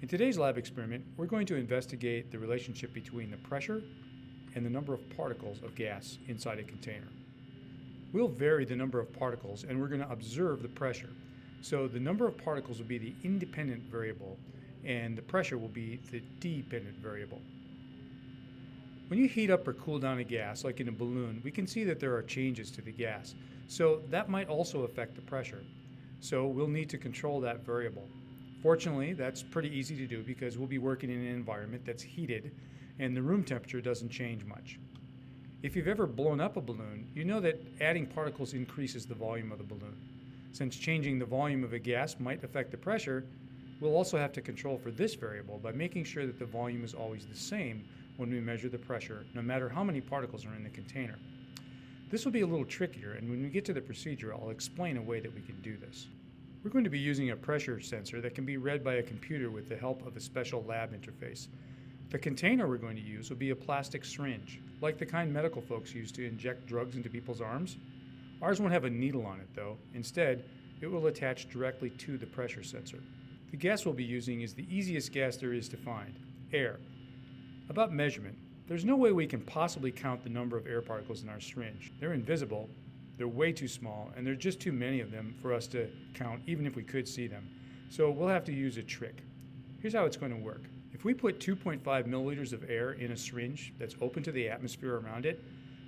In today's lab experiment, we're going to investigate the relationship between the pressure and the number of particles of gas inside a container. We'll vary the number of particles and we're going to observe the pressure. So the number of particles will be the independent variable and the pressure will be the dependent variable. When you heat up or cool down a gas, like in a balloon, we can see that there are changes to the gas. So that might also affect the pressure. So we'll need to control that variable. Fortunately, that's pretty easy to do because we'll be working in an environment that's heated and the room temperature doesn't change much. If you've ever blown up a balloon, you know that adding particles increases the volume of the balloon. Since changing the volume of a gas might affect the pressure, we'll also have to control for this variable by making sure that the volume is always the same when we measure the pressure, no matter how many particles are in the container. This will be a little trickier, and when we get to the procedure, I'll explain a way that we can do this. We're going to be using a pressure sensor that can be read by a computer with the help of a special lab interface. The container we're going to use will be a plastic syringe, like the kind medical folks use to inject drugs into people's arms. Ours won't have a needle on it though. Instead, it will attach directly to the pressure sensor. The gas we'll be using is the easiest gas there is to find, air. About measurement, there's no way we can possibly count the number of air particles in our syringe. They're invisible, they're way too small, and there are just too many of them for us to count even if we could see them. So we'll have to use a trick. Here's how it's going to work. If we put 2.5 milliliters of air in a syringe that's open to the atmosphere around it,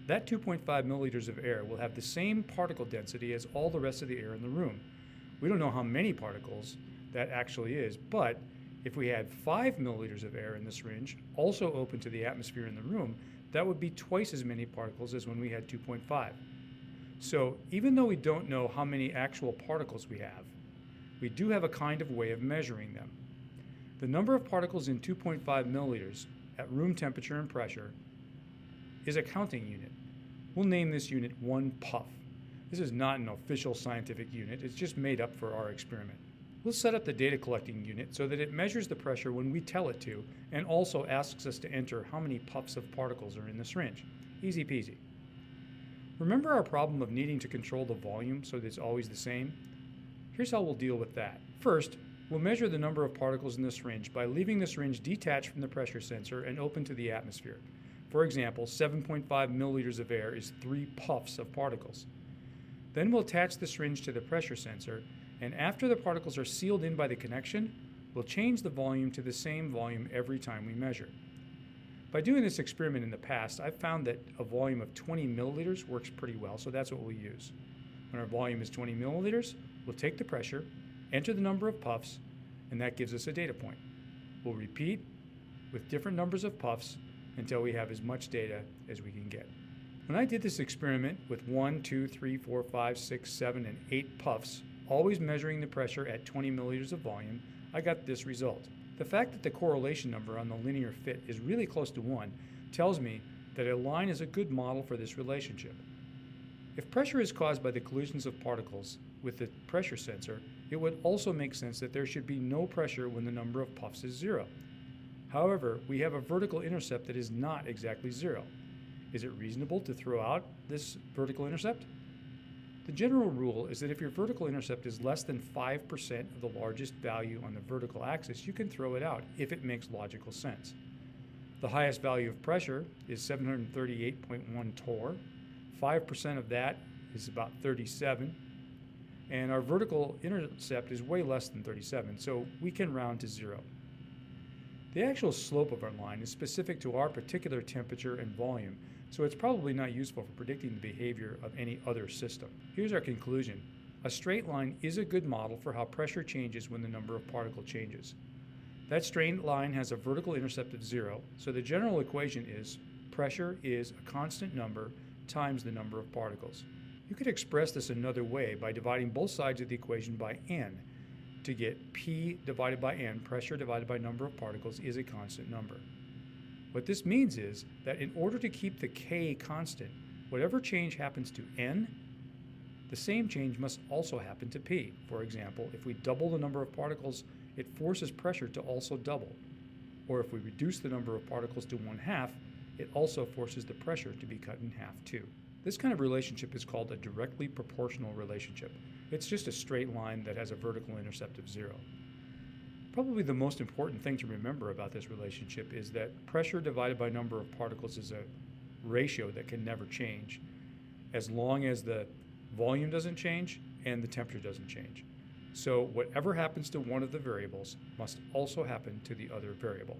that 2.5 milliliters of air will have the same particle density as all the rest of the air in the room. We don't know how many particles that actually is, but if we had 5 milliliters of air in the syringe, also open to the atmosphere in the room, that would be twice as many particles as when we had 2.5. So even though we don't know how many actual particles we have, we do have a kind of way of measuring them. The number of particles in 2.5 milliliters at room temperature and pressure is a counting unit. We'll name this unit 1 puff. This is not an official scientific unit, it's just made up for our experiment. We'll set up the data collecting unit so that it measures the pressure when we tell it to and also asks us to enter how many puffs of particles are in the syringe. Easy peasy. Remember our problem of needing to control the volume so that it's always the same? Here's how we'll deal with that. First, we'll measure the number of particles in the syringe by leaving the syringe detached from the pressure sensor and open to the atmosphere. For example, 7.5 milliliters of air is 3 puffs of particles. Then we'll attach the syringe to the pressure sensor, and after the particles are sealed in by the connection, we'll change the volume to the same volume every time we measure. By doing this experiment in the past, I've found that a volume of 20 milliliters works pretty well, so that's what we'll use. When our volume is 20 milliliters, we'll take the pressure, enter the number of puffs, and that gives us a data point. We'll repeat with different numbers of puffs until we have as much data as we can get. When I did this experiment with 1, 2, 3, 4, 5, 6, 7, and 8 puffs, always measuring the pressure at 20 milliliters of volume, I got this result. The fact that the correlation number on the linear fit is really close to 1 tells me that a line is a good model for this relationship. If pressure is caused by the collisions of particles with the pressure sensor, it would also make sense that there should be no pressure when the number of puffs is 0. However, we have a vertical intercept that is not exactly 0. Is it reasonable to throw out this vertical intercept? The general rule is that if your vertical intercept is less than 5% of the largest value on the vertical axis, you can throw it out if it makes logical sense. The highest value of pressure is 738.1 torr. 5% of that is about 37. And our vertical intercept is way less than 37, so we can round to 0. The actual slope of our line is specific to our particular temperature and volume, so it's probably not useful for predicting the behavior of any other system. Here's our conclusion. A straight line is a good model for how pressure changes when the number of particles changes. That straight line has a vertical intercept of 0, so the general equation is pressure is a constant number times the number of particles. You could express this another way by dividing both sides of the equation by n to get P divided by n, pressure divided by number of particles, is a constant number. What this means is that in order to keep the K constant, whatever change happens to n, the same change must also happen to P. For example, if we double the number of particles, it forces pressure to also double. Or if we reduce the number of particles to 1/2, it also forces the pressure to be cut in half too. This kind of relationship is called a directly proportional relationship. It's just a straight line that has a vertical intercept of 0. Probably the most important thing to remember about this relationship is that pressure divided by number of particles is a ratio that can never change as long as the volume doesn't change and the temperature doesn't change. So whatever happens to one of the variables must also happen to the other variable.